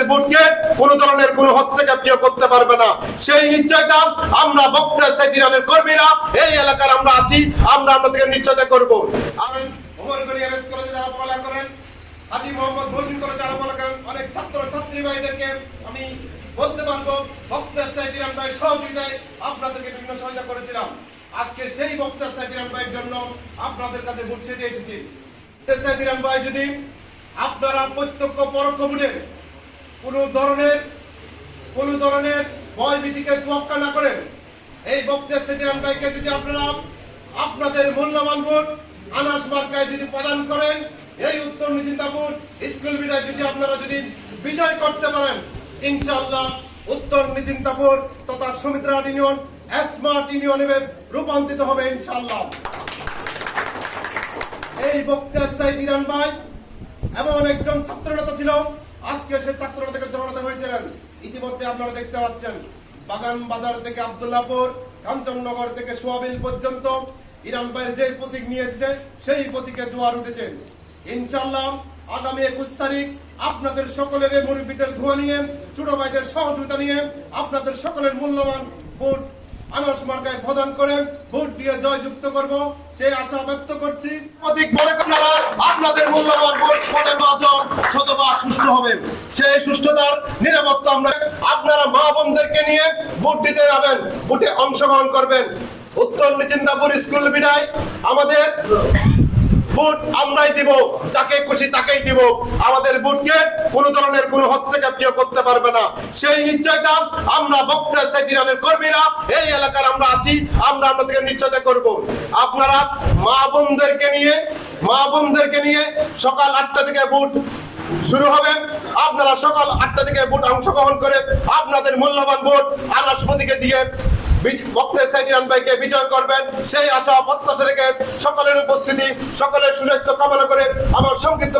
ভোটকে কোনো ধরনের কোনো হস্তক্ষেপ কেউ করতে পারবে না। সেই নিশ্চয়তা আমরা বক্তা সাইদ ইরানের কর্মীরা এই এলাকার আমরা আছি, আমরা আপনাদেরকে নিশ্চয়তা করব। আর ওমর গনি এমএস কলেজে যারা পড়ালেখা করেন, হাজী মোহাম্মদ মহসিন কলেজে যারা পড়ালেখা করেন, অনেক ছাত্র ছাত্রী ভাইদেরকে আমি বলতে পারবো বক্তা সাইদ ইরান ভাই সহযোগিতায় আপনাদেরকে বিভিন্ন সহায়তা করেছিলাম। আজকে সেই বক্তা সাইদ ইরান ভাইয়ের জন্য আপনাদের কাছে ভোট চেয়ে এসেছি। সাইদ ইরান ভাই যদি আপনারা প্রত্যক্ষ পরোক্ষ ভোটে কোনো ধরনের ভয় ভীতিকে তোয়াক্কা না করেন, এই বক্তা সাইদ ইরান ভাইকে যদি আপনারা আপনাদের মূল্যবান ভোট আনাস মার্কায় যদি প্রদান করেন, এই উত্তর নিজিন্দাপুর স্কুল বিটায় যদি আপনারা যদি বিজয় করতে পারেন, ইনশাআল্লাহ উত্তর নিজিন্দাপুর তথা সুমিত্রাহাট ইউনিয়ন স্মার্ট ইউনিয়নে রূপান্তরিত হবে ইনশাআল্লাহ। এই বক্তা সাইদ ইরান ভাই এমন একজন ছাত্রনেতা ছিল, আজকে সে ছাত্রনেতা থেকে জননেতা হয়েছিলেন। ইতিমধ্যে আপনারা দেখতে পাচ্ছেন বাগান বাজার থেকে আব্দুল্লাহপুর, কাঞ্চননগর থেকে সোয়াবিল পর্যন্ত ইরান ভাইয়ের যে প্রতীক নিয়ে এসেছে সেই প্রতীকে জোয়ার উঠেছে। ইনশাআল্লাহ আগামী 21 তারিখ আপনাদের সকলের মুরব্বীদের ধোয়া নিয়ে, ছোট ভাইদের সহযোগিতা নিয়ে আপনাদের সকলের মূল্যবান ভোট আনাস মার্কায় প্রদান করে ভোট দিয়ে জয়যুক্ত করব সেই আশা ব্যক্ত করছি। প্রতীক মনে করেন আপনাদের মূল্যবান ভোট প্রদান শতভাগ সুষ্ঠু হবে। সেই সুষ্ঠুতার নিরাপত্তা আপনারা মা বোনদেরকে নিয়ে ভোট দিতে যাবেন, ভোটে অংশগ্রহণ করবেন। উত্তর নিজিন্দাপুর স্কুল বিদায় আমাদের ভোট আমরাই দিব, যাকে খুশি তাকেই দিব। আমাদের ভোটকে কোনো ধরনের কোনো হস্তক্ষেপ কেউ করতে পারবে না। সেই নিশ্চয়তা আমরা বক্তা সাইদ ইরানের কর্মীরা এই এলাকার আমরা আছি, আমরা আপনাদেরকে নিশ্চয়তা করব। আপনারা মা বোনদেরকে নিয়ে সকাল 8টা থেকে ভোট শুরু হবে। আপনারা সকাল 8টা থেকে ভোট অংশগ্রহণ করে আপনাদের মূল্যবান ভোট আনাস প্রতীকে দিয়ে বক্তা সাইদ ইরান ভাইকে বিজয় করবেন সেই আশা প্রত্যাশা রেখে সকলের উপস্থিতি, সকলের সুস্বাস্থ্য কামনা করে আমার সংক্ষিপ্ত